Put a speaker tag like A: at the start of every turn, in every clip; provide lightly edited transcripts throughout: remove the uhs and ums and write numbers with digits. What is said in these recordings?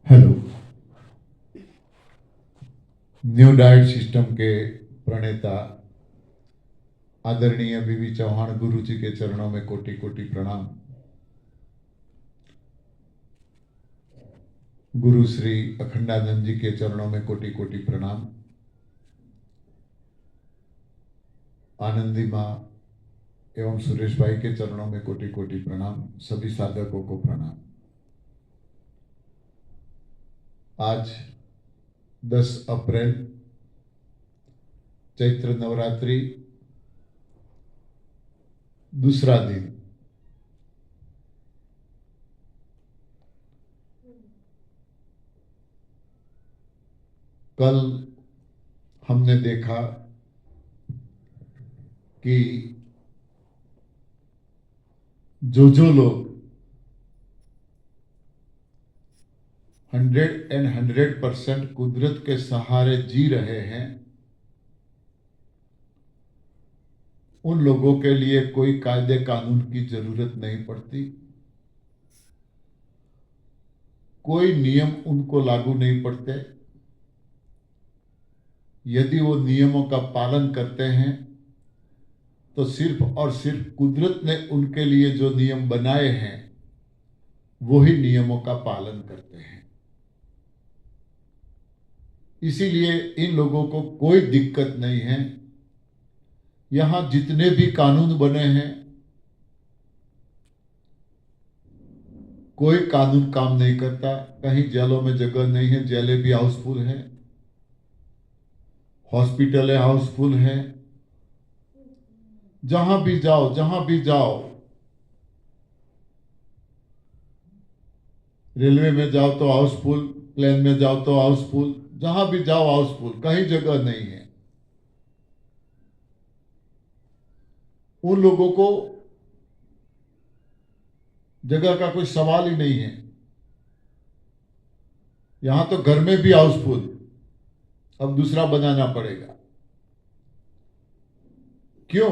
A: Hello. New diet system के प्रणेता आदरणीय बीवी चौहान गुरु जी के चरणों में कोटि कोटि प्रणाम। गुरु श्री अखंडानंद जी के चरणों में कोटि कोटि प्रणाम। आनंदी माँ एवं सुरेश भाई के चरणों में कोटि कोटि प्रणाम। सभी साधकों को प्रणाम। आज 10 अप्रैल चैत्र नवरात्रि दूसरा दिन। कल हमने देखा कि जो लोग 100% कुदरत के सहारे जी रहे हैं, उन लोगों के लिए कोई कायदे कानून की जरूरत नहीं पड़ती। कोई नियम उनको लागू नहीं पड़ते। यदि वो नियमों का पालन करते हैं तो सिर्फ और सिर्फ कुदरत ने उनके लिए जो नियम बनाए हैं वही नियमों का पालन करते हैं। इसीलिए इन लोगों को कोई दिक्कत नहीं है। यहां जितने भी कानून बने हैं, कोई कानून काम नहीं करता। कहीं जेलों में जगह नहीं है, जेलें भी हाउसफुल हैं, हॉस्पिटलें हाउसफुल हैं। जहां भी जाओ, जहां भी जाओ, रेलवे में जाओ तो हाउसफुल, प्लेन में जाओ तो हाउसफुल, जहां भी जाओ हाउसफुल, कहीं जगह नहीं है। उन लोगों को जगह का कोई सवाल ही नहीं है। यहां तो घर में भी हाउसफुल, अब दूसरा बनाना पड़ेगा। क्यों?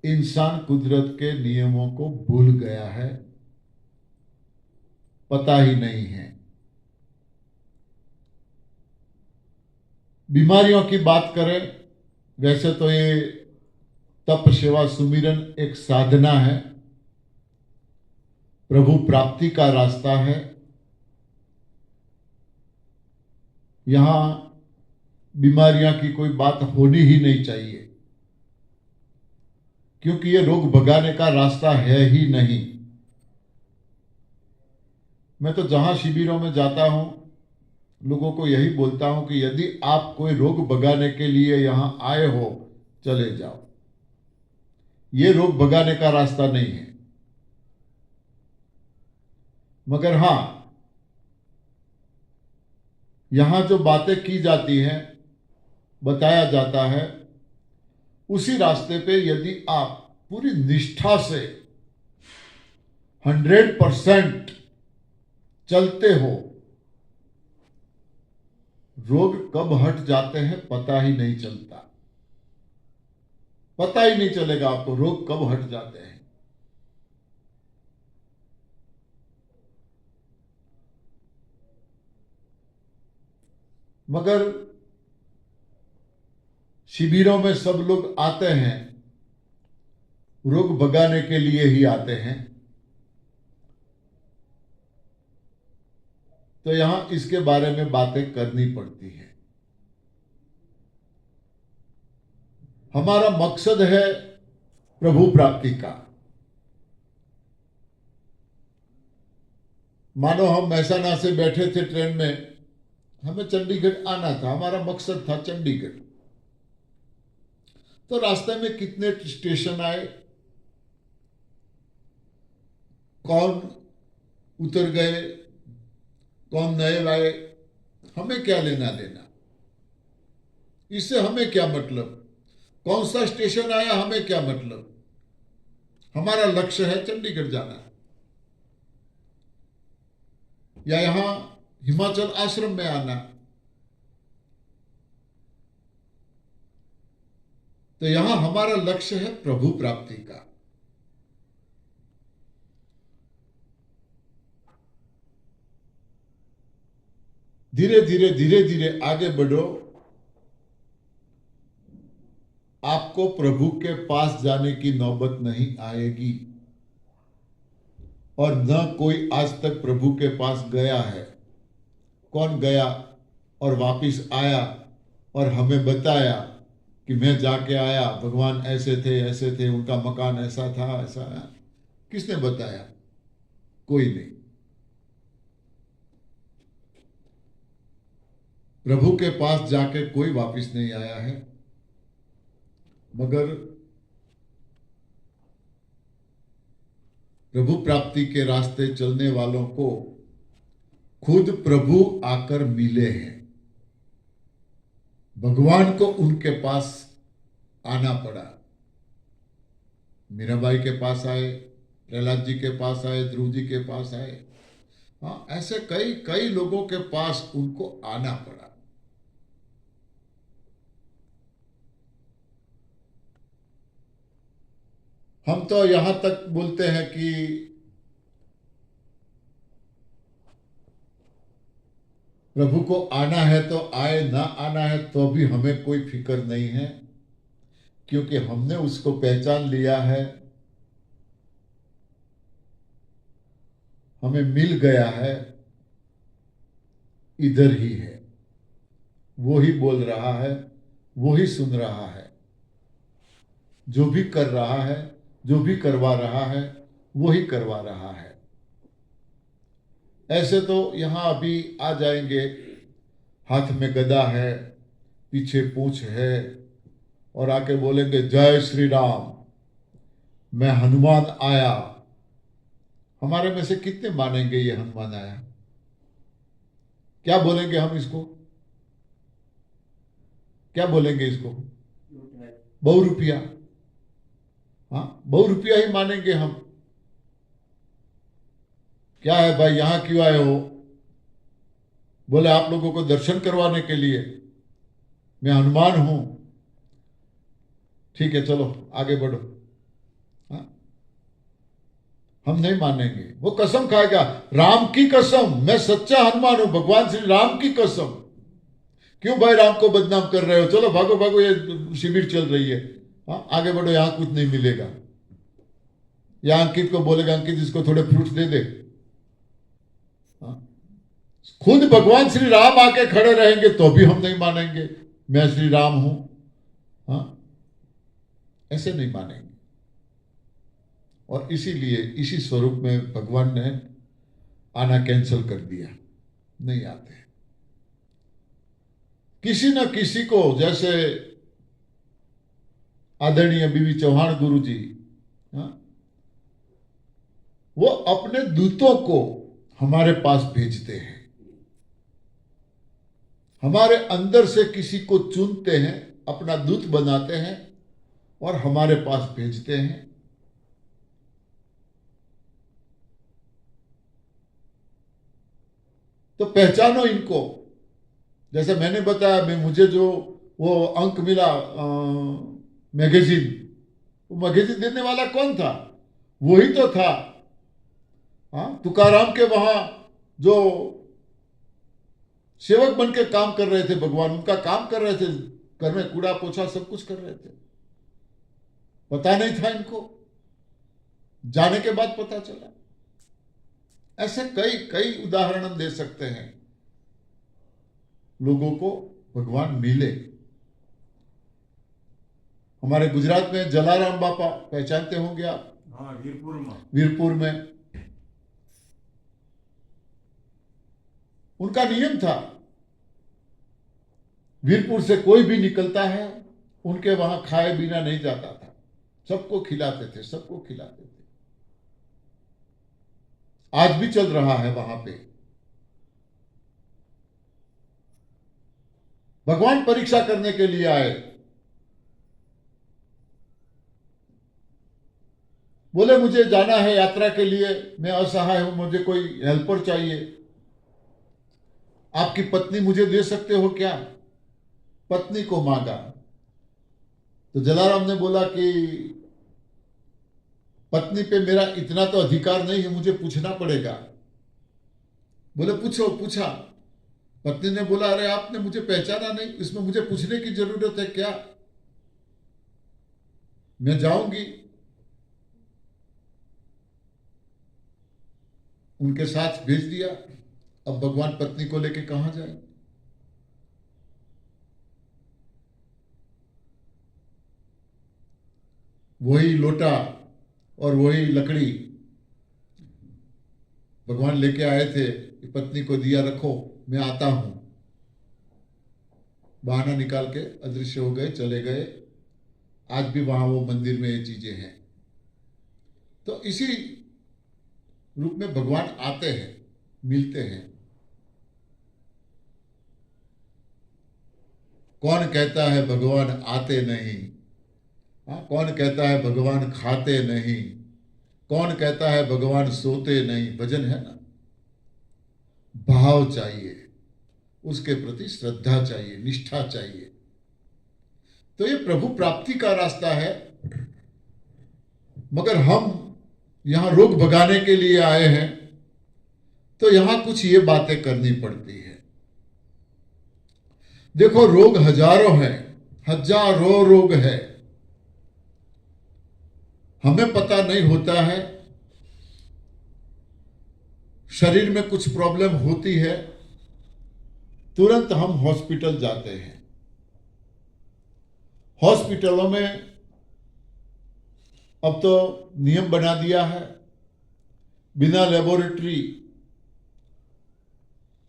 A: इंसान कुदरत के नियमों को भूल गया है, पता ही नहीं है। बीमारियों की बात करें, वैसे तो ये तप सेवा सुमिरन एक साधना है, प्रभु प्राप्ति का रास्ता है। यहां बीमारियां की कोई बात होनी ही नहीं चाहिए, क्योंकि ये रोग भगाने का रास्ता है ही नहीं। मैं तो जहां शिविरों में जाता हूं, लोगों को यही बोलता हूं कि यदि आप कोई रोग भगाने के लिए यहां आए हो, चले जाओ। ये रोग भगाने का रास्ता नहीं है। मगर हां, यहां जो बातें की जाती हैं, बताया जाता है, उसी रास्ते पे यदि आप पूरी निष्ठा से 100% चलते हो, रोग कब हट जाते हैं पता ही नहीं चलता। पता ही नहीं चलेगा आपको रोग कब हट जाते हैं। मगर शिविरों में सब लोग आते हैं, रोग भगाने के लिए ही आते हैं। तो यहां इसके बारे में बातें करनी पड़ती है। हमारा मकसद है प्रभु प्राप्ति का। मानो हम महसाना से बैठे थे ट्रेन में, हमें चंडीगढ़ आना था, हमारा मकसद था चंडीगढ़। तो रास्ते में कितने स्टेशन आए, कौन उतर गए, कौन नए लाए, हमें क्या लेना देना। इससे हमें क्या मतलब, कौन सा स्टेशन आया हमें क्या मतलब। हमारा लक्ष्य है चंडीगढ़ जाना, या यहां हिमाचल आश्रम में आना। तो यहां हमारा लक्ष्य है प्रभु प्राप्ति का। धीरे धीरे आगे बढ़ो। आपको प्रभु के पास जाने की नौबत नहीं आएगी, और न कोई आज तक प्रभु के पास गया है। कौन गया और वापिस आया और हमें बताया कि मैं जाके आया, भगवान ऐसे थे, उनका मकान ऐसा था, ऐसा है? किसने बताया? कोई नहीं। प्रभु के पास जाके कोई वापिस नहीं आया है, मगर प्रभु प्राप्ति के रास्ते चलने वालों को खुद प्रभु आकर मिले हैं। भगवान को उनके पास आना पड़ा। मीराबाई के पास आए, प्रहलाद जी के पास आए, ध्रुव जी के पास आए। हाँ, ऐसे कई कई लोगों के पास उनको आना पड़ा। हम तो यहां तक बोलते हैं कि प्रभु को आना है तो आए, ना आना है तो भी हमें कोई फिक्र नहीं है, क्योंकि हमने उसको पहचान लिया है, हमें मिल गया है, इधर ही है। वो ही बोल रहा है, वो ही सुन रहा है, जो भी कर रहा है, जो भी करवा रहा है, वो ही करवा रहा है। ऐसे तो यहां अभी आ जाएंगे, हाथ में गदा है, पीछे पूंछ है, और आके बोलेंगे जय श्री राम, मैं हनुमान आया। हमारे में से कितने मानेंगे ये हनुमान आया? क्या बोलेंगे हम इसको? क्या बोलेंगे इसको? बहु रुपया। हाँ, बहु रुपया ही मानेंगे हम। क्या है भाई, यहां क्यों आए हो? बोले आप लोगों को दर्शन करवाने के लिए, मैं हनुमान हूं। ठीक है, चलो आगे बढ़ो। हाँ? हम नहीं मानेंगे। वो कसम खाएगा, राम की कसम, मैं सच्चा हनुमान हूं, भगवान श्री राम की कसम। क्यों भाई राम को बदनाम कर रहे हो? चलो भागो भागो, ये शिविर चल रही है। हाँ, आगे बढ़ो, यहां कुछ नहीं मिलेगा। या अंकित को बोलेगा, अंकित इसको थोड़े फ्रूट्स दे दे। हाँ? खुद भगवान श्री राम आके खड़े रहेंगे तो भी हम नहीं मानेंगे, मैं श्री राम हूं। हाँ? ऐसे नहीं मानेंगे। और इसीलिए इसी स्वरूप में भगवान ने आना कैंसिल कर दिया, नहीं आते। किसी न किसी को, जैसे आदरणीय बीवी चौहान गुरु जी, हाँ, वो अपने दूतों को हमारे पास भेजते हैं। हमारे अंदर से किसी को चुनते हैं, अपना दूत बनाते हैं और हमारे पास भेजते हैं। तो पहचानो इनको। जैसे मैंने बताया, मुझे जो वो अंक मिला मैगजीन, वो मैगजीन देने वाला कौन था? वही तो था। हाँ, तुकाराम के वहां जो सेवक बन के काम कर रहे थे, भगवान उनका काम कर रहे थे, घर में कूड़ा पोछा सब कुछ कर रहे थे। पता नहीं था इनको, जाने के बाद पता चला। ऐसे कई कई उदाहरण हम दे सकते हैं। लोगों को भगवान मिले। हमारे गुजरात में जलाराम बापा, पहचानते होंगे आप?
B: हाँ,
A: वीरपुर में उनका नियम था, वीरपुर से कोई भी निकलता है उनके वहां खाए बिना नहीं जाता था। सबको खिलाते थे, सबको खिलाते थे। आज भी चल रहा है वहां पे। भगवान परीक्षा करने के लिए आए। बोले मुझे जाना है यात्रा के लिए, मैं असहाय हूं, मुझे कोई हेल्पर चाहिए। आपकी पत्नी मुझे दे सकते हो क्या? पत्नी को मांगा। तो जलाराम ने बोला कि पत्नी पे मेरा इतना तो अधिकार नहीं है, मुझे पूछना पड़ेगा। बोले पूछो। पूछा, पत्नी ने बोला, अरे आपने मुझे पहचाना नहीं, इसमें मुझे पूछने की जरूरत है क्या, मैं जाऊंगी। उनके साथ भेज दिया। अब भगवान पत्नी को लेके कहां जाए। वही लोटा और वही लकड़ी भगवान लेके आए थे, पत्नी को दिया, रखो मैं आता हूं। बहाना निकाल के अदृश्य हो गए, चले गए। आज भी वहां वो मंदिर में ये चीजें हैं। तो इसी रूप में भगवान आते हैं, मिलते हैं। कौन कहता है भगवान आते नहीं? हाँ, कौन कहता है भगवान खाते नहीं? कौन कहता है भगवान सोते नहीं? भजन है ना। भाव चाहिए, उसके प्रति श्रद्धा चाहिए, निष्ठा चाहिए। तो ये प्रभु प्राप्ति का रास्ता है। मगर हम यहां रोग भगाने के लिए आए हैं, तो यहां कुछ ये बातें करनी पड़ती है। देखो, रोग हजारों हैं, हजारों रोग है। हमें पता नहीं होता है। शरीर में कुछ प्रॉब्लम होती है, तुरंत हम हॉस्पिटल जाते हैं। हॉस्पिटलों में अब तो नियम बना दिया है, बिना लेबोरेटरी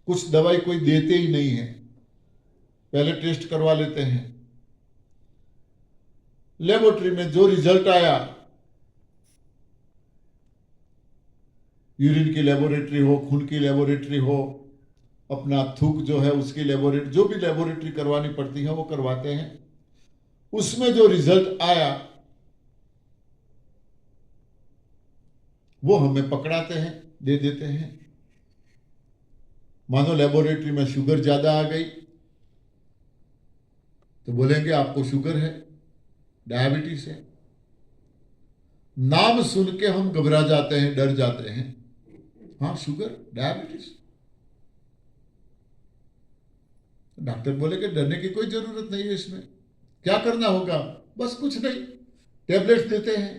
A: कुछ दवाई कोई देते ही नहीं है। पहले टेस्ट करवा लेते हैं, लेबोरेटरी में जो रिजल्ट आया, यूरिन की लेबोरेटरी हो, खून की लेबोरेटरी हो, अपना थूक जो है उसकी लेबोरेटरी, जो भी लेबोरेटरी करवानी पड़ती है वो करवाते हैं। उसमें जो रिजल्ट आया वो हमें पकड़ाते हैं, दे देते हैं। मानो लेबोरेटरी में शुगर ज्यादा आ गई तो बोलेंगे आपको शुगर है, डायबिटीज है। नाम सुन के हम घबरा जाते हैं, डर जाते हैं। हाँ, शुगर, डायबिटीज। डॉक्टर बोले कि डरने की कोई जरूरत नहीं है, इसमें क्या करना होगा? बस कुछ नहीं, टेबलेट्स देते हैं।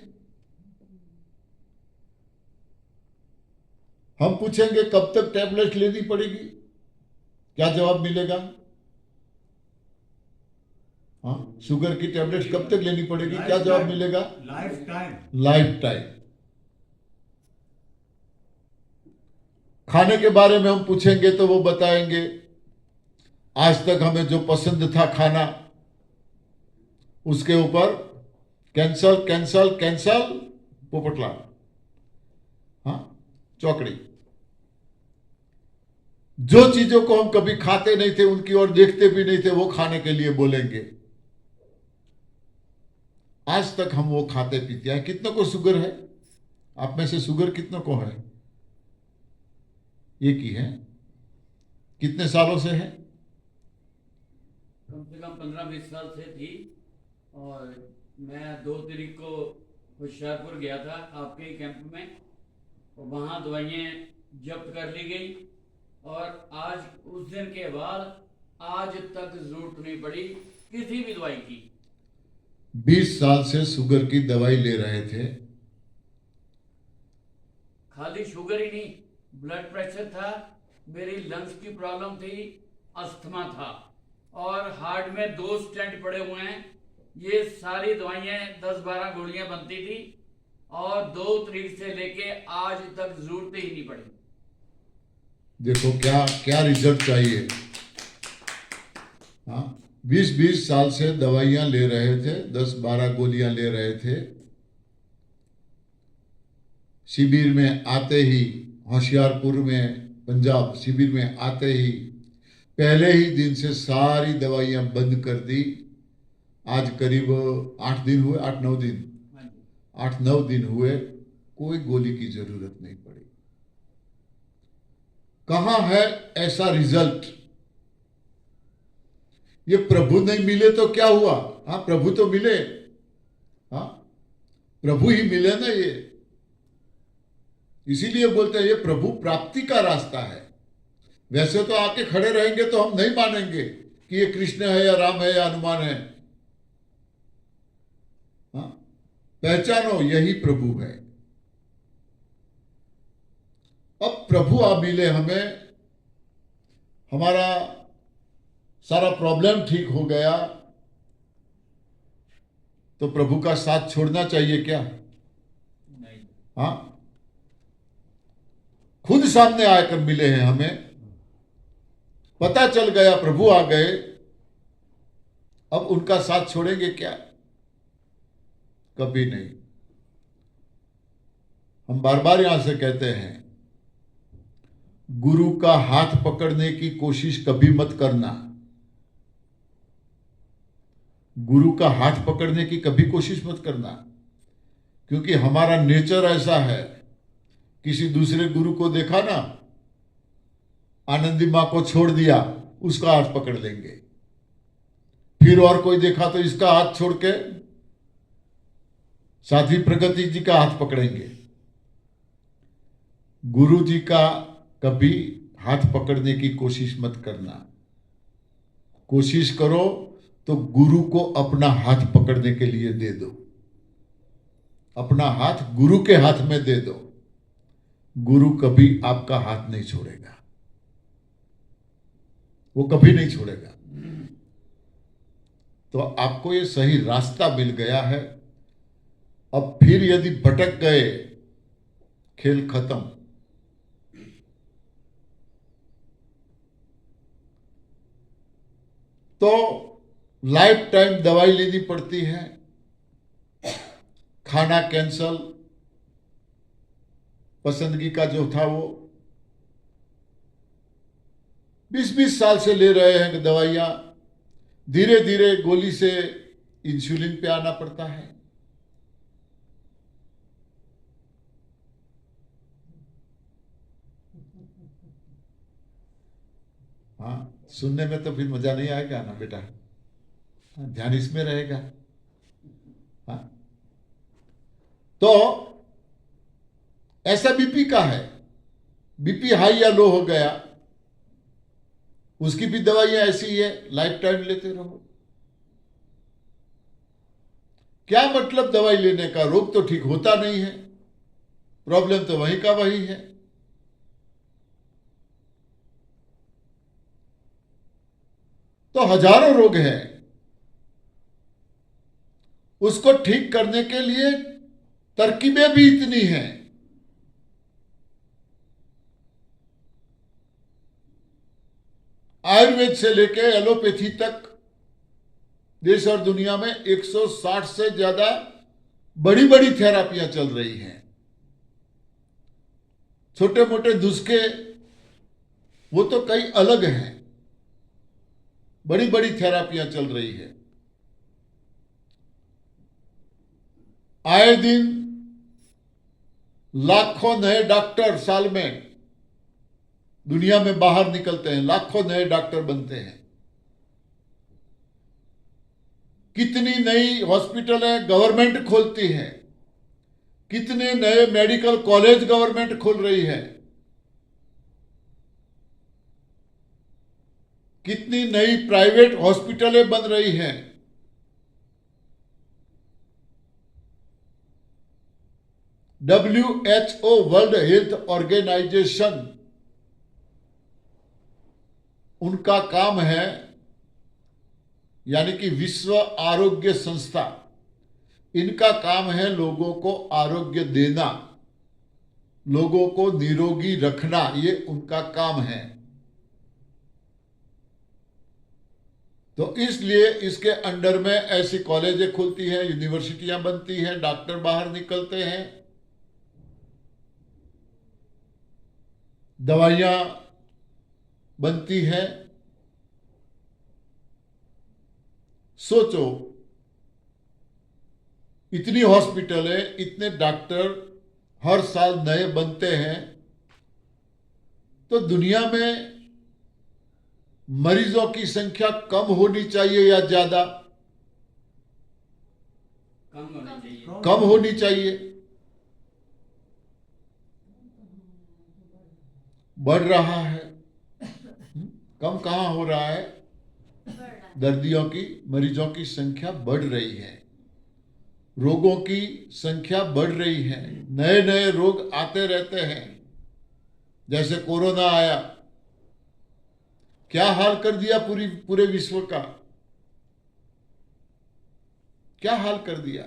A: हम पूछेंगे कब तक टेबलेट लेनी पड़ेगी, क्या जवाब मिलेगा? हाँ, शुगर की टेबलेट कब तक लेनी पड़ेगी, क्या जवाब मिलेगा?
B: Life time.
A: Life time. खाने के बारे में हम पूछेंगे तो वो बताएंगे आज तक हमें जो पसंद था खाना, उसके ऊपर कैंसल कैंसल कैंसल, पोपटला, हाँ, चौकड़ी। जो चीजों को हम कभी खाते नहीं थे, उनकी ओर देखते भी नहीं थे, वो खाने के लिए बोलेंगे। आज तक हम वो खाते पीते हैं। कितनों को शुगर है? आप में से शुगर कितनों को है? एक ही है। कितने सालों से है?
B: कम से कम 15-20 साल से थी। और मैं 2 तारीख को होशियारपुर गया था आपके ही कैंप में, और वहाँ दवाइयाँ जब्त कर ली गई। और आज उस दिन के बाद आज तक जरूरत नहीं पड़ी किसी भी दवाई की।
A: 20 साल से शुगर की दवाई ले रहे थे।
B: खाली शुगर ही नहीं, ब्लड प्रेशर था, मेरी लंग्स की प्रॉब्लम थी, अस्थमा था, और हार्ट में 2 स्टेंट पड़े हुए हैं। ये सारी दवाइयाँ 10-12 गोलियां बनती थी, और 2 तारीख से लेके आज तक जरूरत ही नहीं पड़ी।
A: देखो क्या क्या रिजल्ट चाहिए। हाँ, 20-20 साल से दवाइयां ले रहे थे, 10-12 गोलियां ले रहे थे। शिविर में आते ही, होशियारपुर में, पंजाब शिविर में आते ही पहले ही दिन से सारी दवाइयां बंद कर दी। आज करीब 8 दिन हुए, 8-9 दिन, 8-9 दिन हुए, कोई गोली की जरूरत नहीं पड़ी। कहां है ऐसा रिजल्ट? ये प्रभु नहीं मिले तो क्या हुआ? हाँ, प्रभु तो मिले। हाँ, प्रभु ही मिले ना। ये इसीलिए बोलते हैं ये प्रभु प्राप्ति का रास्ता है। वैसे तो आके खड़े रहेंगे तो हम नहीं मानेंगे कि ये कृष्ण है या राम है या हनुमान है। हाँ, पहचानो यही प्रभु है। अब प्रभु आ मिले हमें, हमारा सारा प्रॉब्लम ठीक हो गया, तो प्रभु का साथ छोड़ना चाहिए क्या?
B: नहीं।
A: हाँ, खुद सामने आकर मिले हैं हमें, पता चल गया प्रभु आ गए, अब उनका साथ छोड़ेंगे क्या? कभी नहीं। हम बार बार यहां से कहते हैं, गुरु का हाथ पकड़ने की कोशिश कभी मत करना। गुरु का हाथ पकड़ने की कभी कोशिश मत करना, क्योंकि हमारा नेचर ऐसा है, किसी दूसरे गुरु को देखा ना, आनंदी मां को छोड़ दिया, उसका हाथ पकड़ लेंगे। फिर और कोई देखा तो इसका हाथ छोड़ के साध्वी प्रगति जी का हाथ पकड़ेंगे। गुरु जी का कभी हाथ पकड़ने की कोशिश मत करना। कोशिश करो तो गुरु को अपना हाथ पकड़ने के लिए दे दो, अपना हाथ गुरु के हाथ में दे दो। गुरु कभी आपका हाथ नहीं छोड़ेगा, वो कभी नहीं छोड़ेगा। तो आपको ये सही रास्ता मिल गया है। अब फिर यदि भटक गए, खेल खत्म। तो लाइफ टाइम दवाई लेनी पड़ती है, खाना कैंसल, पसंदगी का जो था वो 20-20 साल से ले रहे हैं दवाइयां, धीरे धीरे गोली से इंसुलिन पे आना पड़ता है। हाँ, सुनने में तो फिर मजा नहीं आएगा ना बेटा, ध्यान इसमें रहेगा। हाँ, तो ऐसा बीपी का है, बीपी हाई या लो हो गया, उसकी भी दवाइयां ऐसी ही है, लाइफ टाइम लेते रहो। क्या मतलब दवाई लेने का? रोग तो ठीक होता नहीं है, प्रॉब्लम तो वही का वही है। तो हजारों रोग हैं, उसको ठीक करने के लिए तरकीबें भी इतनी हैं। आयुर्वेद से लेके एलोपैथी तक देश और दुनिया में 160 से ज्यादा बड़ी बड़ी थेरापियां चल रही हैं। छोटे मोटे नुस्खे वो तो कई अलग हैं, बड़ी बड़ी थेरापियां चल रही है। आए दिन लाखों नए डॉक्टर साल में दुनिया में बाहर निकलते हैं, लाखों नए डॉक्टर बनते हैं। कितनी नई हॉस्पिटलें गवर्नमेंट खोलती है, कितने नए मेडिकल कॉलेज गवर्नमेंट खोल रही है, कितनी नई प्राइवेट हॉस्पिटलें बन रही हैं। WHO वर्ल्ड हेल्थ ऑर्गेनाइजेशन, उनका काम है, यानी कि विश्व आरोग्य संस्था, इनका काम है लोगों को आरोग्य देना, लोगों को निरोगी रखना, ये उनका काम है। तो इसलिए इसके अंडर में ऐसी कॉलेजें खुलती हैं, यूनिवर्सिटियां बनती हैं, डॉक्टर बाहर निकलते हैं, दवाइयां बनती हैं। सोचो, इतनी हॉस्पिटलें, इतने डॉक्टर हर साल नए बनते हैं, तो दुनिया में मरीजों की संख्या कम होनी चाहिए या ज्यादा?
B: कम होनी चाहिए।
A: कम होनी चाहिए। बढ़ रहा है। कम कहाँ हो रहा है? दर्दियों की, मरीजों की संख्या बढ़ रही है, रोगों की संख्या बढ़ रही है, नए नए रोग आते रहते हैं। जैसे कोरोना आया, क्या हाल कर दिया पूरे विश्व का, क्या हाल कर दिया।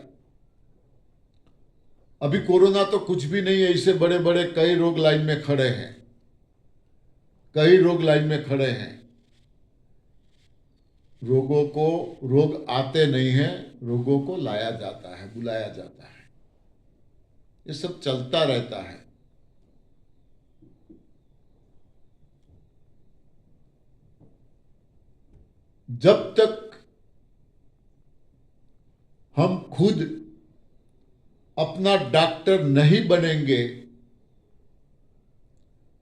A: अभी कोरोना तो कुछ भी नहीं है, इससे बड़े बड़े कई रोग लाइन में खड़े हैं, कई रोग लाइन में खड़े हैं। रोगों को, रोग आते नहीं हैं, रोगों को लाया जाता है, बुलाया जाता है। ये सब चलता रहता है। जब तक हम खुद अपना डॉक्टर नहीं बनेंगे,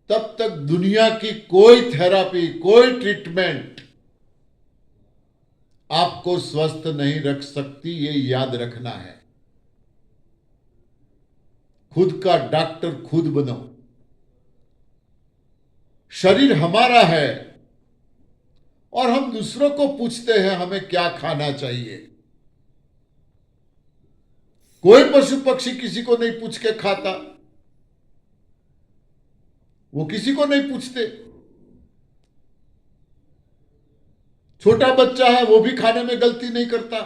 A: तब तक दुनिया की कोई थेरापी, कोई ट्रीटमेंट आपको स्वस्थ नहीं रख सकती। ये याद रखना है। खुद का डॉक्टर खुद बनो। शरीर हमारा है और हम दूसरों को पूछते हैं हमें क्या खाना चाहिए। कोई पशु पक्षी किसी को नहीं पूछ के खाता, वो किसी को नहीं पूछते। छोटा बच्चा है, वो भी खाने में गलती नहीं करता।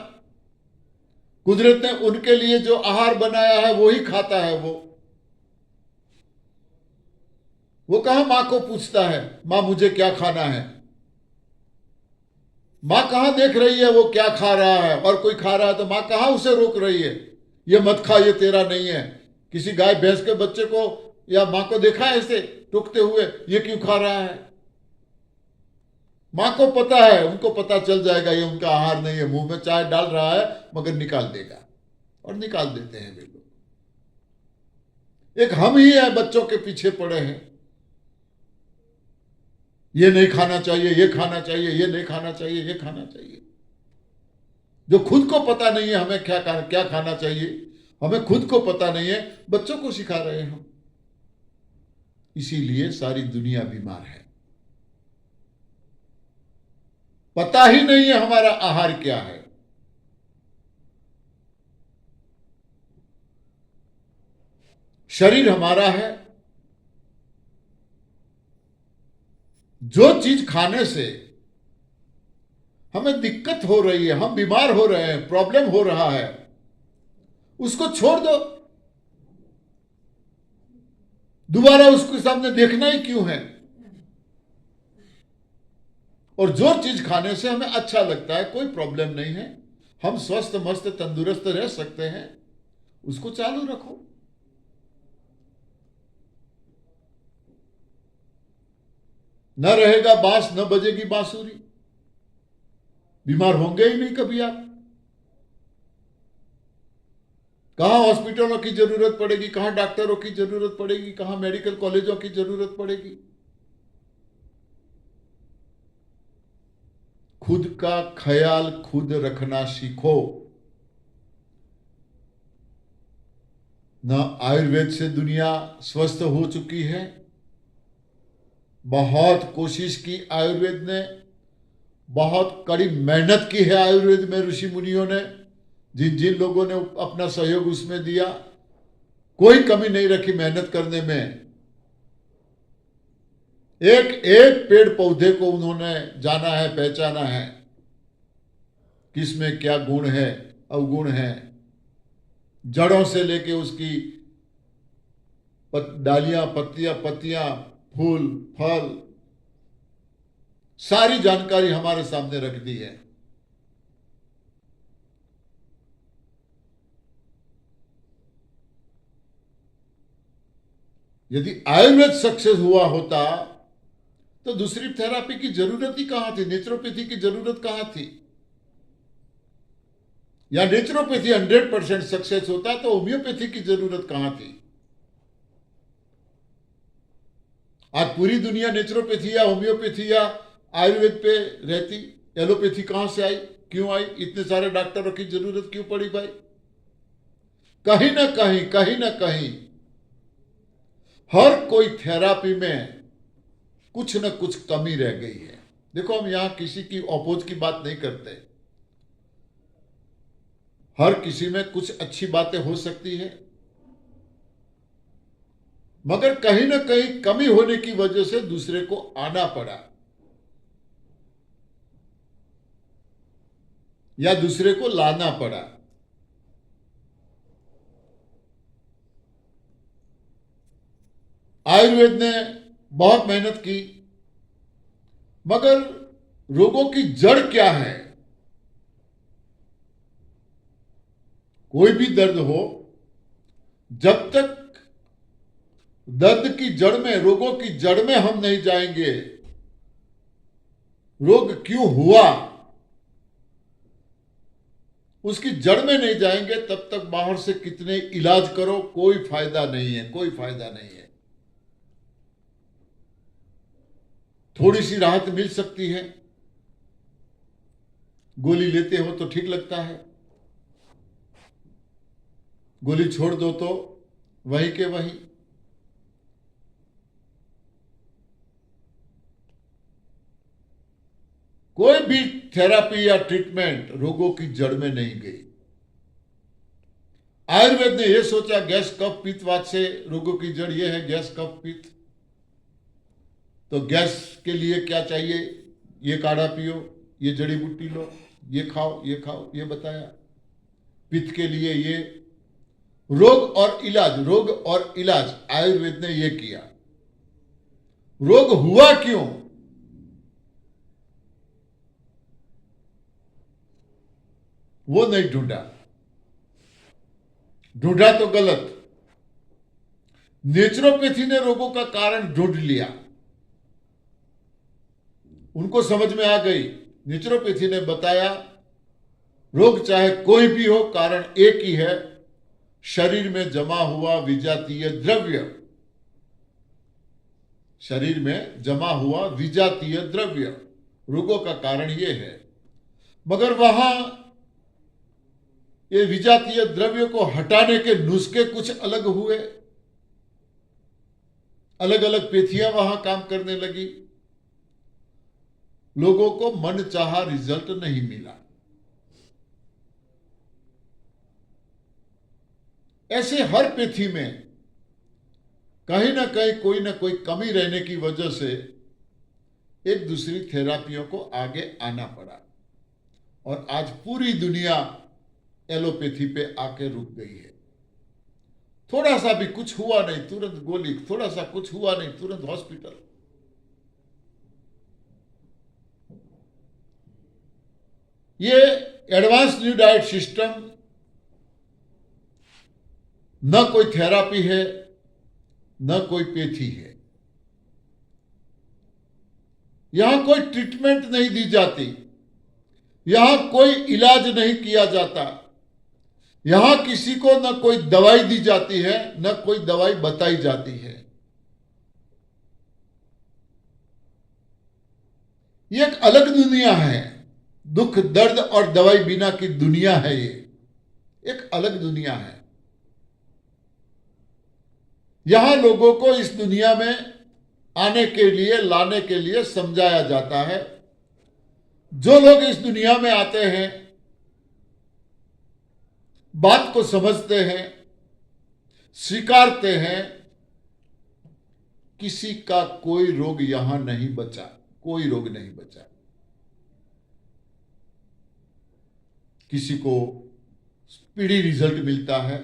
A: कुदरत ने उनके लिए जो आहार बनाया है वो ही खाता है। वो कहां मां को पूछता है, मां मुझे क्या खाना है? मां कहां देख रही है वो क्या खा रहा है, और कोई खा रहा है तो मां कहां उसे रोक रही है, ये मत खा, ये तेरा नहीं है। किसी गाय भैंस के बच्चे को या मां को देखा है ऐसे टोकते हुए, ये क्यों खा रहा है? मां को पता है, उनको पता चल जाएगा ये उनका आहार नहीं है, मुंह में चाय डाल रहा है मगर निकाल देगा, और निकाल देते हैं वे लोग। एक हम ही है बच्चों के पीछे पड़े हैं, ये नहीं खाना चाहिए, ये खाना चाहिए, ये नहीं खाना चाहिए, ये खाना चाहिए। जो खुद को पता नहीं है हमें क्या खाना चाहिए, हमें खुद को पता नहीं है, बच्चों को सिखा रहे हैं हम। इसीलिए सारी दुनिया बीमार है। पता ही नहीं है हमारा आहार क्या है। शरीर हमारा है। जो चीज खाने से हमें दिक्कत हो रही है, हम बीमार हो रहे हैं, प्रॉब्लम हो रहा है, उसको छोड़ दो। दोबारा उसके सामने देखना ही क्यों है? और जो चीज खाने से हमें अच्छा लगता है, कोई प्रॉब्लम नहीं है, हम स्वस्थ मस्त तंदुरुस्त रह सकते हैं, उसको चालू रखो। न रहेगा बांस न बजेगी बांसुरी। बीमार होंगे ही नहीं कभी आप। कहां हॉस्पिटलों की जरूरत पड़ेगी, कहां डॉक्टरों की जरूरत पड़ेगी, कहां मेडिकल कॉलेजों की जरूरत पड़ेगी। खुद का ख्याल खुद रखना सीखो। न आयुर्वेद से दुनिया स्वस्थ हो चुकी है, बहुत कोशिश की आयुर्वेद ने, बहुत कड़ी मेहनत की है आयुर्वेद में ऋषि मुनियों ने, जिन जिन लोगों ने अपना सहयोग उसमें दिया, कोई कमी नहीं रखी मेहनत करने में। एक एक पेड़ पौधे को उन्होंने जाना है, पहचाना है, किसमें क्या गुण है, अवगुण है, जड़ों से लेके उसकी डालियां, पत्तियां, फूल, फल, सारी जानकारी हमारे सामने रख दी है। यदि आयुर्वेद सक्सेस हुआ होता तो दूसरी थेरापी की जरूरत ही कहां थी, नेचुरोपैथी की जरूरत कहां थी? या नेचुरोपैथी 100% सक्सेस होता तो होम्योपैथी की जरूरत कहां थी? आज पूरी दुनिया नेचुरोपैथी या होम्योपैथी या आयुर्वेद पे रहती, एलोपैथी कहां से आई, क्यों आई? इतने सारे डॉक्टरों की जरूरत क्यों पड़ी भाई? कहीं ना कहीं हर कोई थेरापी में कुछ न कुछ कमी रह गई है। देखो, हम यहां किसी की अपोज की बात नहीं करते। हर किसी में कुछ अच्छी बातें हो सकती है, मगर कहीं ना कहीं कमी होने की वजह से दूसरे को आना पड़ा या दूसरे को लाना पड़ा। आयुर्वेद ने बहुत मेहनत की, मगर रोगों की जड़ क्या है? कोई भी दर्द हो, जब तक दर्द की जड़ में, रोगों की जड़ में हम नहीं जाएंगे, रोग क्यों हुआ उसकी जड़ में नहीं जाएंगे, तब तक बाहर से कितने इलाज करो कोई फायदा नहीं है, कोई फायदा नहीं है। थोड़ी सी राहत मिल सकती है, गोली लेते हो तो ठीक लगता है, गोली छोड़ दो तो वही के वही। कोई भी थेरापी या ट्रीटमेंट रोगों की जड़ में नहीं गई। आयुर्वेद ने यह सोचा गैस कफ पित्त वात से रोगों की जड़ यह है, गैस कफ पित्त। तो गैस के लिए क्या चाहिए? ये काढ़ा पियो, ये जड़ी बूटी लो, ये खाओ, ये खाओ, ये बताया। पित्त के लिए ये रोग और इलाज, रोग और इलाज आयुर्वेद ने यह किया। रोग हुआ क्यों? वो नहीं ढूंढा, ढूंढा तो गलत। नेचुरोपैथी ने रोगों का कारण ढूंढ लिया, उनको समझ में आ गई। नेचुरोपैथी ने बताया रोग चाहे कोई भी हो, कारण एक ही है, शरीर में जमा हुआ विजातीय द्रव्य। शरीर में जमा हुआ विजातीय द्रव्य रोगों का कारण यह है। मगर वहां ये विजातीय द्रव्य को हटाने के नुस्खे कुछ अलग हुए, अलग अलग पेथियां वहां काम करने लगी, लोगों को मनचाहा रिजल्ट नहीं मिला। ऐसे हर पेथी में कहीं ना कोई कमी रहने की वजह से एक दूसरी थेरापियों को आगे आना पड़ा, और आज पूरी दुनिया एलोपैथी पे आके रुक गई है। थोड़ा सा भी कुछ हुआ नहीं तुरंत गोली, थोड़ा सा कुछ हुआ नहीं तुरंत हॉस्पिटल। ये एडवांस न्यू डाइट सिस्टम न कोई थेरापी है, न कोई पेथी है। यहां कोई ट्रीटमेंट नहीं दी जाती, यहां कोई इलाज नहीं किया जाता, यहां किसी को न कोई दवाई दी जाती है, न कोई दवाई बताई जाती है। ये एक अलग दुनिया है, दुख दर्द और दवाई बिना की दुनिया है। ये एक अलग दुनिया है। यहां लोगों को इस दुनिया में आने के लिए, लाने के लिए समझाया जाता है। जो लोग इस दुनिया में आते हैं, बात को समझते हैं, स्वीकारते हैं, किसी का कोई रोग यहां नहीं बचा, कोई रोग नहीं बचा। किसी को स्पीडी रिजल्ट मिलता है,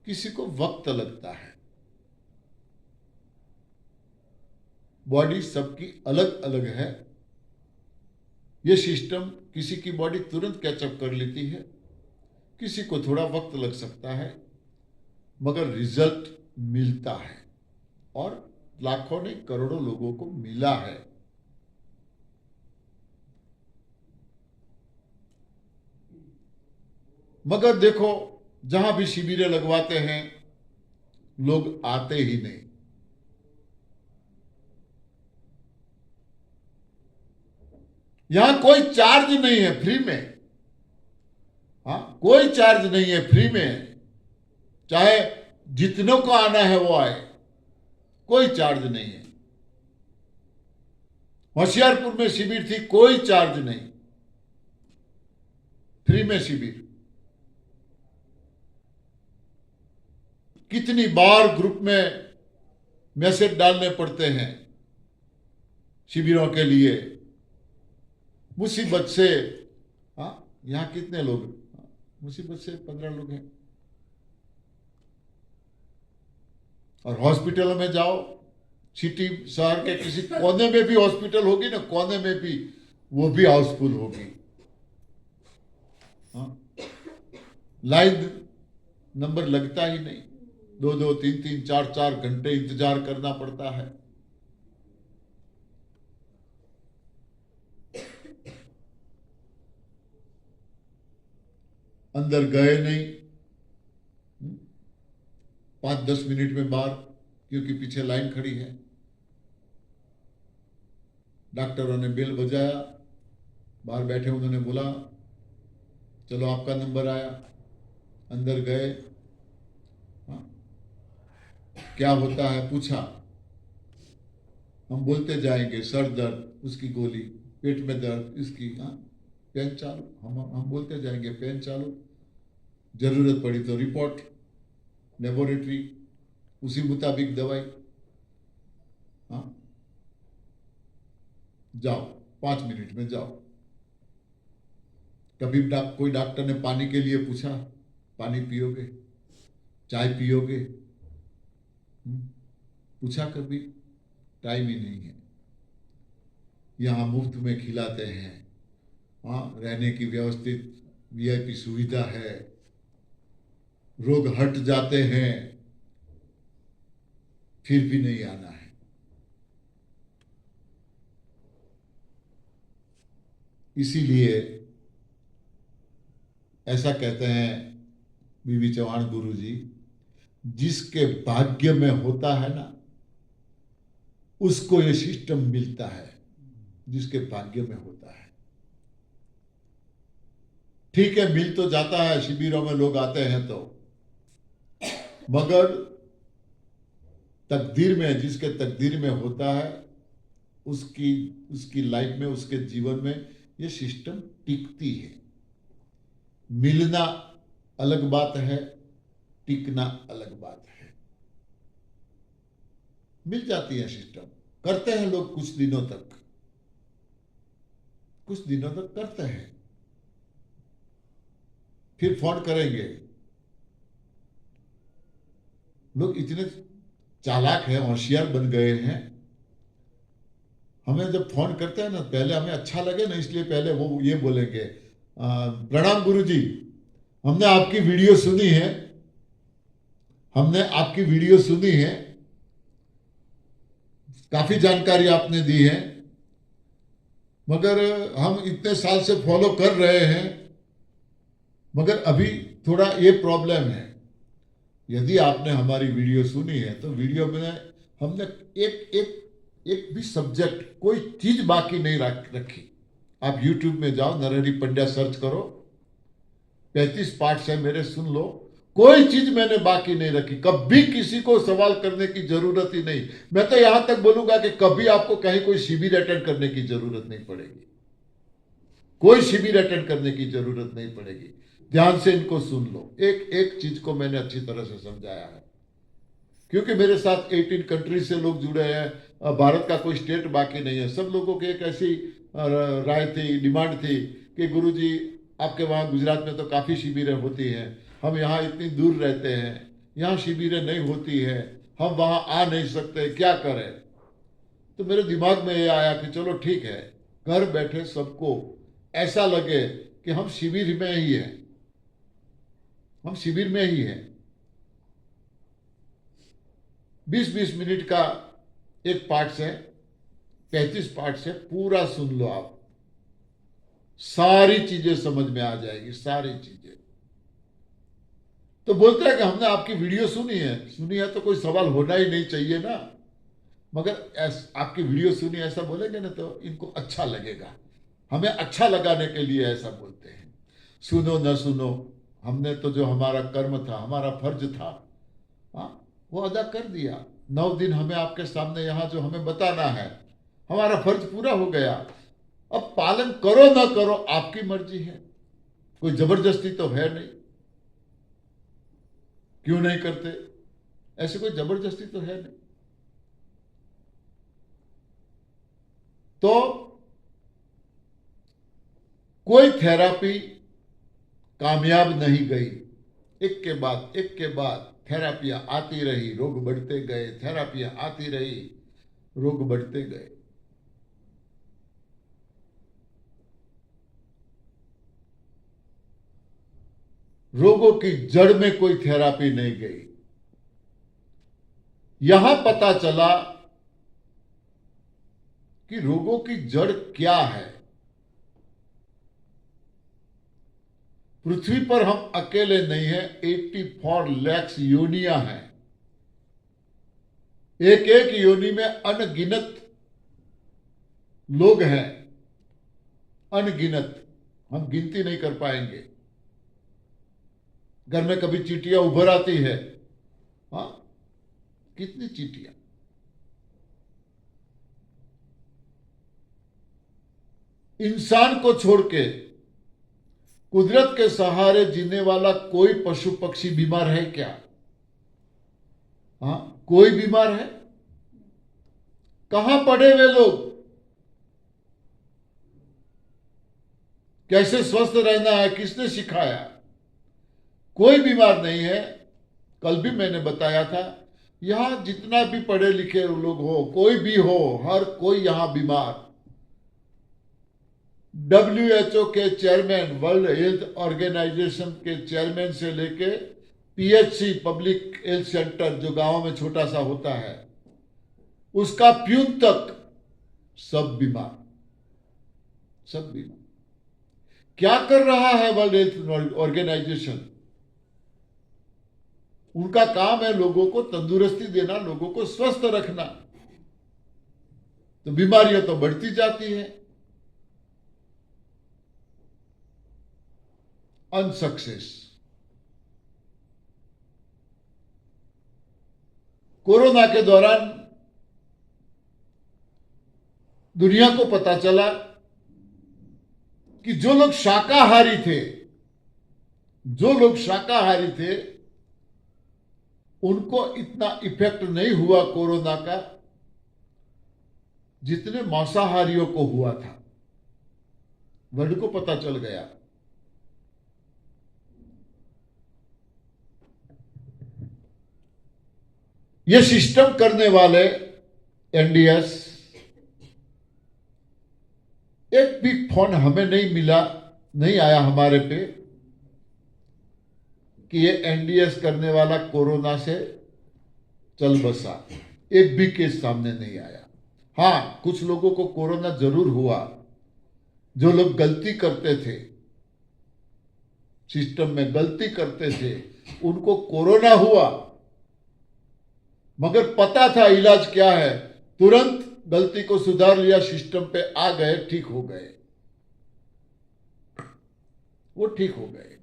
A: किसी को वक्त लगता है। बॉडी सबकी अलग अलग है। यह सिस्टम किसी की बॉडी तुरंत कैचअप कर लेती है, किसी को थोड़ा वक्त लग सकता है, मगर रिजल्ट मिलता है, और लाखों नहीं करोड़ों लोगों को मिला है। मगर देखो, जहां भी शिविरें लगवाते हैं, लोग आते ही नहीं। यहां कोई चार्ज नहीं है, फ्री में। हाँ, कोई चार्ज नहीं है, फ्री में। चाहे जितनों को आना है वो आए, कोई चार्ज नहीं है। होशियारपुर में शिविर थी, कोई चार्ज नहीं, फ्री में शिविर। कितनी बार ग्रुप में मैसेज डालने पड़ते हैं शिविरों के लिए, मुसीबत से। हाँ, यहां कितने लोग, मुसीबत से 15 लोग हैं। और हॉस्पिटल में जाओ, सिटी शहर के किसी कोने में भी हॉस्पिटल होगी ना, कोने में भी, वो भी हाउसफुल होगी। हाँ, लाइन नंबर लगता ही नहीं, 2-2, 3-3, 4-4 घंटे इंतजार करना पड़ता है। अंदर गए नहीं, 5-10 मिनट में बाहर, क्योंकि पीछे लाइन खड़ी है। डॉक्टरों ने बेल बजाया, बाहर बैठे उन्होंने बोला चलो आपका नंबर आया। अंदर गए, हाँ, क्या होता है पूछा, हम बोलते जाएंगे, सर दर्द उसकी गोली, पेट में दर्द इसकी, हाँ, पेन चालू, हम बोलते जाएंगे, पेन चालू, जरूरत पड़ी तो रिपोर्ट, लेबोरेटरी, उसी मुताबिक दवाई। हाँ, जाओ 5 मिनट में जाओ। कभी कोई डॉक्टर ने पानी के लिए पूछा, पानी पियोगे, चाय पियोगे, पूछा कभी? टाइम ही नहीं है। यहां मुफ्त में खिलाते हैं, हाँ, रहने की व्यवस्थित वीआईपी सुविधा है, रोग हट जाते हैं, फिर भी नहीं आना है। इसीलिए ऐसा कहते हैं बीवी चौहान गुरु जी, जिसके भाग्य में होता है ना, उसको ये सिस्टम मिलता है, जिसके भाग्य में होता है। ठीक है, मिल तो जाता है, शिविरों में लोग आते हैं तो, मगर तकदीर में, जिसके तकदीर में होता है, उसकी लाइफ में, उसके जीवन में ये सिस्टम टिकती है। मिलना अलग बात है, टिकना अलग बात है। मिल जाती है सिस्टम, करते हैं लोग कुछ दिनों तक, कुछ दिनों तक करते हैं, फिर फोन करेंगे। लोग इतने चालाक हैं, होशियार बन गए हैं। हमें जब फोन करते हैं ना, पहले हमें अच्छा लगे ना, इसलिए पहले वो ये बोलेंगे, प्रणाम गुरुजी, हमने आपकी वीडियो सुनी है, हमने आपकी वीडियो सुनी है, काफी जानकारी आपने दी है, मगर हम इतने साल से फॉलो कर रहे हैं, मगर अभी थोड़ा ये प्रॉब्लम है। यदि आपने हमारी वीडियो सुनी है तो वीडियो में हमने एक भी सब्जेक्ट, कोई चीज बाकी नहीं रखी। आप YouTube में जाओ, नरहरि पंड्या सर्च करो, 35 पार्ट्स है मेरे, सुन लो, कोई चीज मैंने बाकी नहीं रखी। कभी किसी को सवाल करने की जरूरत ही नहीं। मैं तो यहां तक बोलूंगा कि कभी आपको कहीं कोई शिविर अटेंड करने की जरूरत नहीं पड़ेगी, कोई शिविर अटेंड करने की जरूरत नहीं पड़ेगी। ध्यान से इनको सुन लो, एक एक चीज को मैंने अच्छी तरह से समझाया है, क्योंकि मेरे साथ 18 कंट्री से लोग जुड़े हैं, भारत का कोई स्टेट बाकी नहीं है। सब लोगों की एक ऐसी राय थी, डिमांड थी कि गुरुजी आपके वहाँ गुजरात में तो काफ़ी शिविरें होती हैं, हम यहाँ इतनी दूर रहते हैं, यहाँ शिविरें नहीं होती है, हम वहाँ आ नहीं सकते, क्या करें? तो मेरे दिमाग में ये आया कि चलो ठीक है, घर बैठे सबको ऐसा लगे कि हम शिविर में ही हैं, हम शिविर में ही हैं। 20-20 मिनट का एक पार्ट से, 35 पार्ट से पूरा सुन लो, आप सारी चीजें समझ में आ जाएगी, सारी चीजें। तो बोलते हैं कि हमने आपकी वीडियो सुनी है तो कोई सवाल होना ही नहीं चाहिए ना, मगर आपकी वीडियो सुनी ऐसा बोलेंगे ना तो इनको अच्छा लगेगा। हमें अच्छा लगाने के लिए ऐसा बोलते हैं। सुनो न सुनो, हमने तो जो हमारा कर्म था, हमारा फर्ज था, हाँ, वो अदा कर दिया। 9 दिन हमें आपके सामने यहाँ जो हमें बताना है, हमारा फर्ज पूरा हो गया। अब पालन करो ना करो आपकी मर्जी है, कोई जबरदस्ती तो है नहीं। क्यों नहीं करते, ऐसे कोई जबरदस्ती तो है नहीं। तो कोई थेरापी कामयाब नहीं गई। एक के बाद थेरापियां आती रही, रोग बढ़ते गए, थेरापियां आती रही, रोग बढ़ते गए। रोगों की जड़ में कोई थेरापी नहीं गई। यहां पता चला कि रोगों की जड़ क्या है। पृथ्वी पर हम अकेले नहीं हैं, 84 लाख योनियां हैं। एक एक योनि में अनगिनत लोग हैं, अनगिनत, हम गिनती नहीं कर पाएंगे। घर में कभी चींटियां उभर आती है, हाँ, कितनी चींटियां। इंसान को छोड़ के कुदरत के सहारे जीने वाला कोई पशु पक्षी बीमार है क्या? हाँ, कोई बीमार है? कहां पढ़े वे लोग? कैसे स्वस्थ रहना है किसने सिखाया? कोई बीमार नहीं है। कल भी मैंने बताया था, यहां जितना भी पढ़े लिखे लोग हो, कोई भी हो, हर कोई यहां बीमार। WHO के चेयरमैन, वर्ल्ड हेल्थ ऑर्गेनाइजेशन के चेयरमैन से लेके PHC पब्लिक हेल्थ सेंटर जो गांव में छोटा सा होता है, उसका प्यून तक सब बीमार, सब बीमार। क्या कर रहा है वर्ल्ड हेल्थ ऑर्गेनाइजेशन? उनका काम है लोगों को तंदुरुस्ती देना, लोगों को स्वस्थ रखना। तो बीमारियां तो बढ़ती जाती है। अनसक्सेस। कोरोना के दौरान दुनिया को पता चला कि जो लोग शाकाहारी थे, जो लोग शाकाहारी थे, उनको इतना इफेक्ट नहीं हुआ कोरोना का जितने मांसाहारियों को हुआ था। वर्ल्ड को पता चल गया। ये सिस्टम करने वाले NDS, एक भी फोन हमें नहीं मिला, नहीं आया हमारे पे कि ये NDS करने वाला कोरोना से चल बसा। एक भी केस सामने नहीं आया। हां, कुछ लोगों को कोरोना जरूर हुआ। जो लोग गलती करते थे, सिस्टम में गलती करते थे, उनको कोरोना हुआ, मगर पता था इलाज क्या है, तुरंत गलती को सुधार लिया, सिस्टम पे आ गए, ठीक हो गए, वो ठीक हो गए।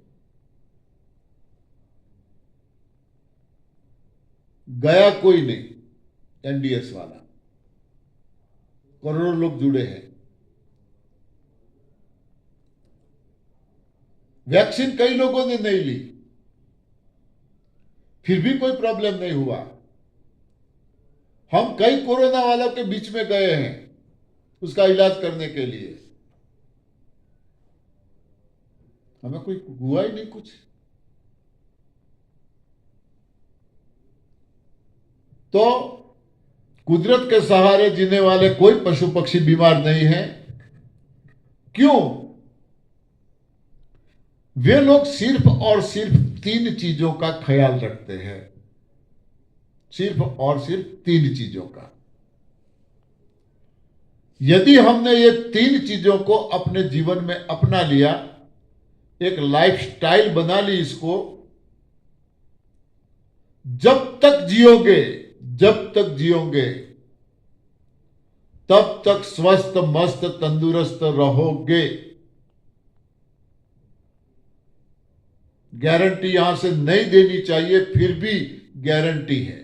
A: गया कोई नहीं NDS वाला। करोड़ों लोग जुड़े हैं। वैक्सीन कई लोगों ने नहीं ली, फिर भी कोई प्रॉब्लम नहीं हुआ। हम कई कोरोना वालों के बीच में गए हैं उसका इलाज करने के लिए, हमें कोई हुआ ही नहीं कुछ। तो कुदरत के सहारे जीने वाले कोई पशु पक्षी बीमार नहीं है। क्यों? वे लोग सिर्फ और सिर्फ 3 चीजों का ख्याल रखते हैं, सिर्फ और सिर्फ 3 चीजों का। यदि हमने ये 3 चीजों को अपने जीवन में अपना लिया, एक लाइफस्टाइल बना ली इसको, जब तक जियोगे, जब तक जियोगे, तब तक स्वस्थ मस्त तंदुरुस्त रहोगे। गारंटी यहां से नहीं देनी चाहिए, फिर भी गारंटी है।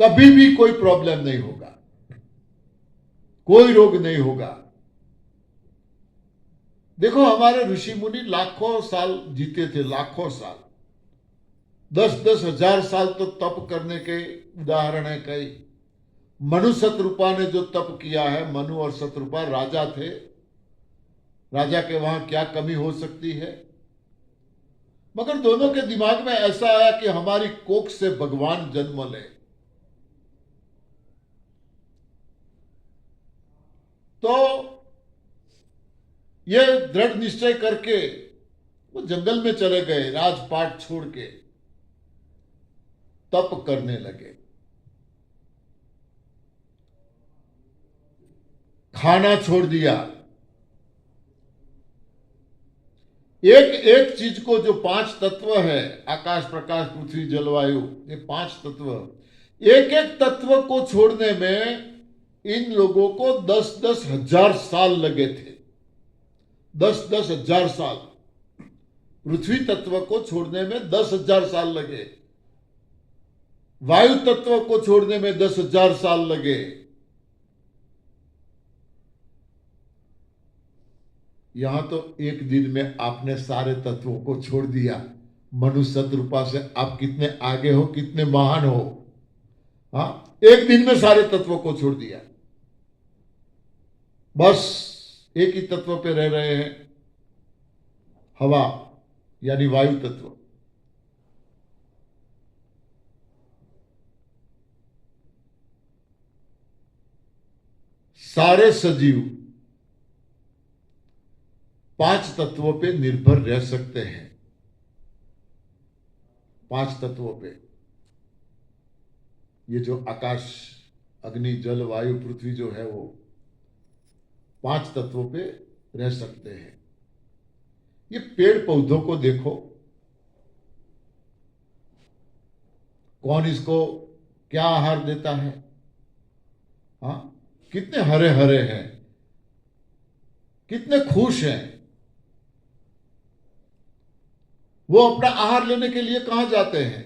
A: कभी भी कोई प्रॉब्लम नहीं होगा, कोई रोग नहीं होगा। देखो हमारे ऋषि मुनि लाखों साल जीते थे, लाखों साल, 10-10 हजार साल तो तप करने के उदाहरण है कई। मनु शत्रुपा ने जो तप किया है, मनु और शत्रुपा राजा थे, राजा के वहां क्या कमी हो सकती है। मगर दोनों के दिमाग में ऐसा आया कि हमारी कोख से भगवान जन्म ले, तो ये दृढ़ निश्चय करके वो जंगल में चले गए, राजपाट छोड़ के तप करने लगे। खाना छोड़ दिया। एक एक चीज को, जो 5 तत्व है, आकाश प्रकाश पृथ्वी जलवायु, ये 5 तत्व, एक एक तत्व को छोड़ने में इन लोगों को 10-10 हजार साल लगे थे। 10-10 हजार साल। पृथ्वी तत्व को छोड़ने में 10,000 साल लगे, वायु तत्व को छोड़ने में 10,000 साल लगे। यहां तो एक दिन में आपने सारे तत्वों को छोड़ दिया। मनुष्य शत्रुपा से आप कितने आगे हो, कितने महान हो। हाँ, एक दिन में सारे तत्वों को छोड़ दिया। बस एक ही तत्व पे रह रहे हैं, हवा यानी वायु तत्व। सारे सजीव 5 तत्वों पे निर्भर रह सकते हैं। 5 तत्वों पे, ये जो आकाश, अग्नि, जल, वायु, पृथ्वी जो है, वो 5 तत्वों पे रह सकते हैं। ये पेड़ पौधों को देखो, कौन इसको क्या आहार देता है। हाँ, कितने हरे हरे हैं, कितने खुश हैं। वो अपना आहार लेने के लिए कहां जाते हैं,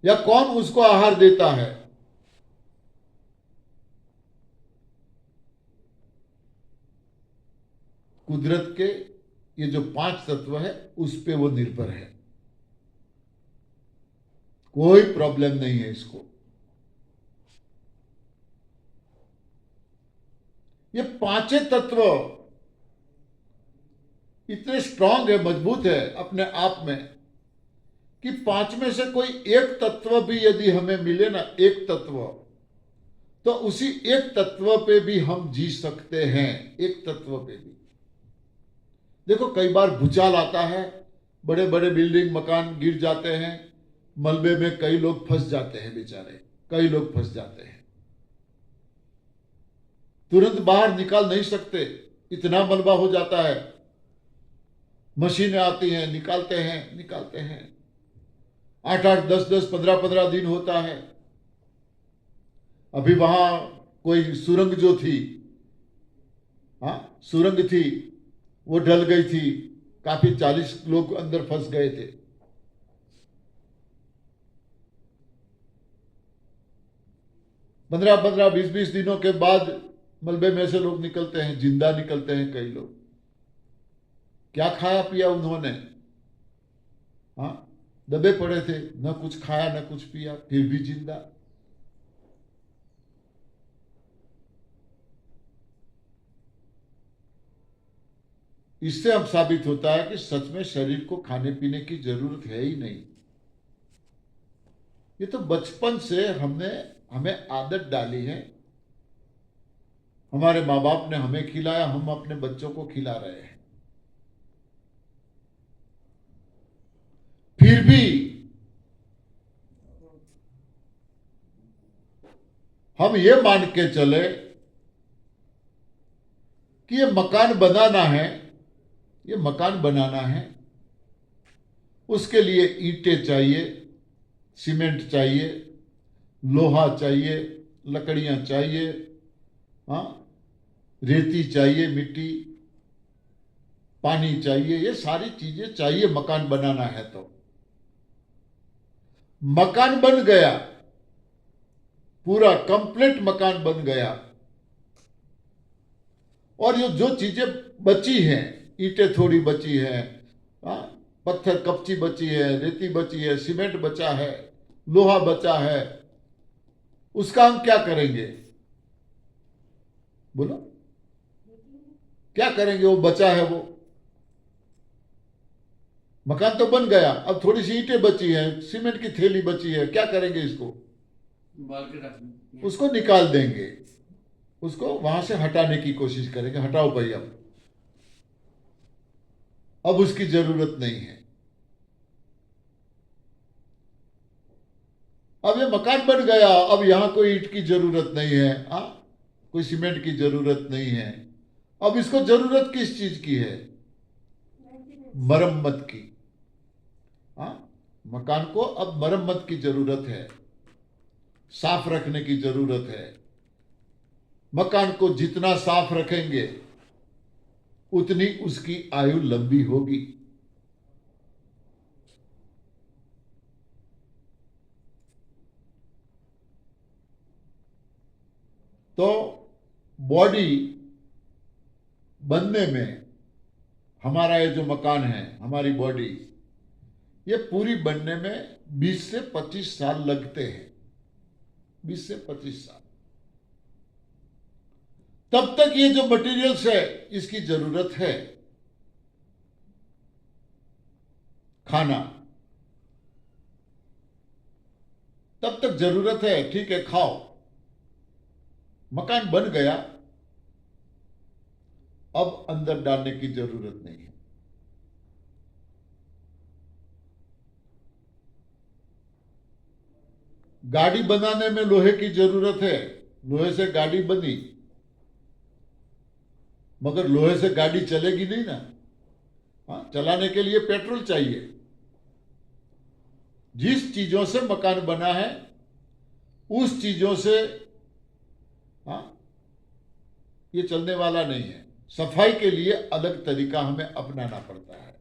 A: या कौन उसको आहार देता है। कुदरत के ये जो 5 तत्व है, उस पे वो निर्भर है। कोई प्रॉब्लम नहीं है इसको। ये 5 तत्व इतने स्ट्रांग है, मजबूत है अपने आप में, कि 5 में से कोई एक तत्व भी यदि हमें मिले ना, एक तत्व, तो उसी एक तत्व पे भी हम जी सकते हैं। एक तत्व पे भी। देखो कई बार भूचाल आता है, बड़े बड़े बिल्डिंग मकान गिर जाते हैं, मलबे में कई लोग फंस जाते हैं, बेचारे कई लोग फंस जाते हैं, तुरंत बाहर निकाल नहीं सकते, इतना मलबा हो जाता है। मशीनें आती हैं, निकालते हैं 8-8, 10-10, 15-15 दिन होता है। अभी वहां कोई सुरंग जो थी, हाँ सुरंग थी, वो ढल गई थी, काफी 40 लोग अंदर फंस गए थे। पंद्रह 20-20 दिनों के बाद मलबे में से लोग निकलते हैं, जिंदा निकलते हैं कई लोग। क्या खाया पिया उन्होंने, हाँ दबे पड़े थे, न कुछ खाया न कुछ पिया, फिर भी जिंदा। इससे अब साबित होता है कि सच में शरीर को खाने पीने की जरूरत है ही नहीं। ये तो बचपन से हमें आदत डाली है, हमारे माँ बाप ने हमें खिलाया, हम अपने बच्चों को खिला रहे हैं। फिर भी हम ये मान के चले कि ये मकान बनाना है, उसके लिए ईंटें चाहिए, सीमेंट चाहिए, लोहा चाहिए, लकड़ियां चाहिए, हाँ रेती चाहिए, मिट्टी, पानी चाहिए, ये सारी चीजें चाहिए मकान बनाना है। तो मकान बन गया, पूरा कंप्लीट मकान बन गया। और ये जो चीजें बची हैं, ईंटें थोड़ी बची हैं, हाँ, पत्थर कपची बची है, रेती बची है, सीमेंट बचा है, लोहा बचा है, उसका हम क्या करेंगे? बोलो, क्या करेंगे? वो बचा है, वो मकान तो बन गया, अब थोड़ी सी ईंटें बची हैं, सीमेंट की थैली बची है, क्या करेंगे इसको?
B: बाल के रख दें।
A: उसको निकाल देंगे, उसको वहां से हटाने की कोशिश करेंगे। हटाओ भाई, अब उसकी जरूरत नहीं है। अब ये मकान बन गया, अब यहां कोई ईंट की जरूरत नहीं है, कोई सीमेंट की जरूरत नहीं है। अब इसको जरूरत किस चीज की है? मरम्मत की। मकान को अब मरम्मत की जरूरत है, साफ रखने की जरूरत है। मकान को जितना साफ रखेंगे उतनी उसकी आयु लंबी होगी। तो बॉडी बनने में, हमारा ये जो मकान है, हमारी बॉडी, ये पूरी बनने में 20 से 25 साल लगते हैं। 20 से 25 साल। तब तक ये जो मटेरियल्स है, इसकी जरूरत है। खाना, तब तक जरूरत है, ठीक है, खाओ। मकान बन गया, अब अंदर डालने की जरूरत नहीं है। गाड़ी बनाने में लोहे की जरूरत है, लोहे से गाड़ी बनी, मगर लोहे से गाड़ी चलेगी नहीं ना। चलाने के लिए पेट्रोल चाहिए। जिस चीजों से मकान बना है, उस चीजों से ये चलने वाला नहीं है। सफाई के लिए अलग तरीका हमें अपनाना पड़ता है।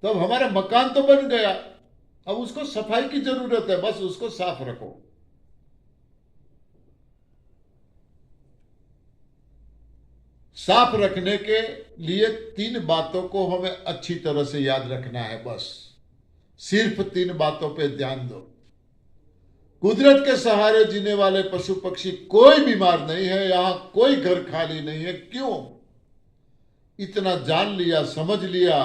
A: तब हमारा मकान तो बन गया, अब उसको सफाई की जरूरत है, बस उसको साफ रखो। साफ रखने के लिए 3 बातों को हमें अच्छी तरह से याद रखना है। बस सिर्फ 3 बातों पे ध्यान दो। कुदरत के सहारे जीने वाले पशु पक्षी कोई बीमार नहीं है, यहां कोई घर खाली नहीं है। क्यों? इतना जान लिया, समझ लिया,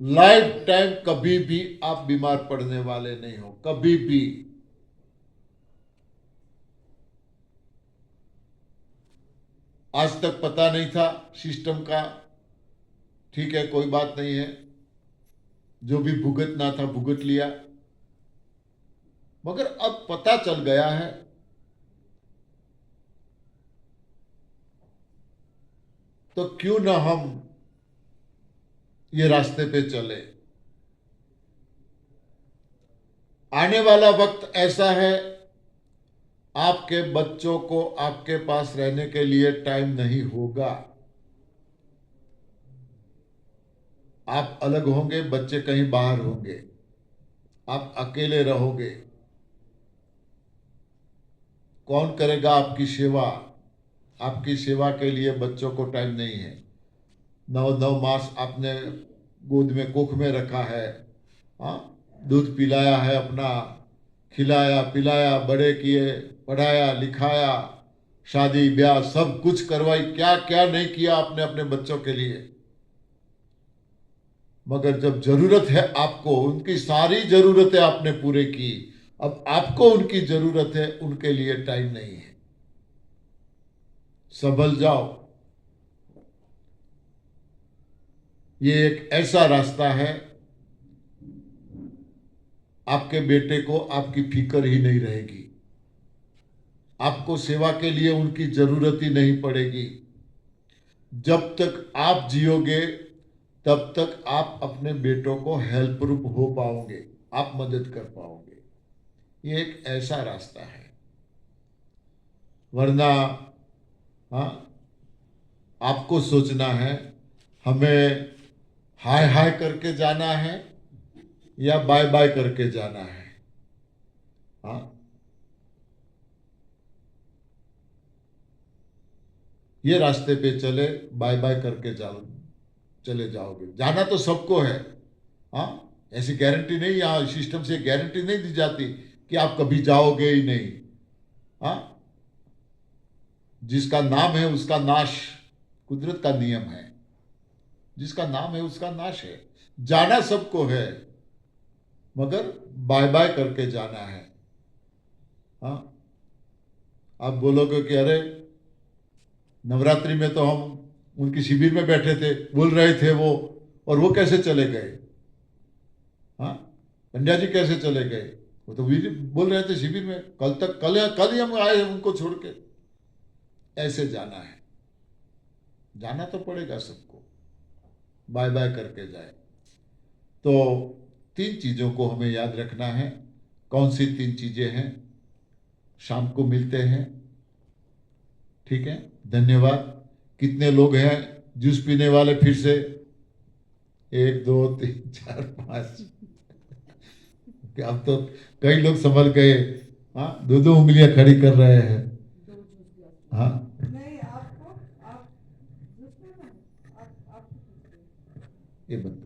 A: लाइफ टाइम कभी भी आप बीमार पड़ने वाले नहीं हो, कभी भी। आज तक पता नहीं था सिस्टम का, ठीक है, कोई बात नहीं है, जो भी भुगतना था भुगत लिया। मगर अब पता चल गया है, तो क्यों ना हम ये रास्ते पे चले। आने वाला वक्त ऐसा है, आपके बच्चों को आपके पास रहने के लिए टाइम नहीं होगा। आप अलग होंगे, बच्चे कहीं बाहर होंगे, आप अकेले रहोगे। कौन करेगा आपकी सेवा? आपकी सेवा के लिए बच्चों को टाइम नहीं है। 9 मास आपने गोद में, कोख में रखा है, दूध पिलाया है अपना, खिलाया पिलाया, बड़े किए, पढ़ाया लिखाया, शादी ब्याह सब कुछ करवाई, क्या क्या नहीं किया आपने अपने बच्चों के लिए। मगर जब जरूरत है आपको, उनकी सारी जरूरतें आपने पूरे की, अब आपको उनकी जरूरत है, उनके लिए टाइम नहीं है। संभल जाओ। ये एक ऐसा रास्ता है, आपके बेटे को आपकी फिक्र ही नहीं रहेगी, आपको सेवा के लिए उनकी जरूरत ही नहीं पड़ेगी। जब तक आप जियोगे तब तक आप अपने बेटों को हेल्परूप हो पाओगे, आप मदद कर पाओगे। ये एक ऐसा रास्ता है। वरना आपको सोचना है हमें हाय हाय करके जाना है या बाय बाय करके जाना है। हाँ, ये रास्ते पे चले, बाय बाय करके चले जाओगे। जाना तो सबको है। हाँ, ऐसी गारंटी नहीं, यहाँ सिस्टम से गारंटी नहीं दी जाती कि आप कभी जाओगे ही नहीं। हाँ, जिसका नाम है उसका नाश, कुदरत का नियम है। जिसका नाम है उसका नाश है। जाना सबको है, मगर बाय बाय करके जाना है। हाँ, आप बोलोगे कि अरे नवरात्रि में तो हम उनकी शिविर में बैठे थे, बोल रहे थे वो, और वो कैसे चले गए? हाँ, पंड्या जी कैसे चले गए? वो तो वीर बोल रहे थे शिविर में, कल ही हम आए उनको छोड़ के। ऐसे जाना है, जाना तो पड़ेगा सबको, बाय बाय करके जाए। तो 3 चीजों को हमें याद रखना है। कौन सी 3 चीजें हैं? शाम को मिलते हैं, ठीक है? धन्यवाद। कितने लोग हैं जूस पीने वाले? फिर से 1 2 3 4 5। अब तो कई लोग संभल गए। हाँ, 2 2 उंगलियां खड़ी कर रहे हैं। हाँ,
C: नहीं, आपको आप जिसमें ना आप
A: ये बंद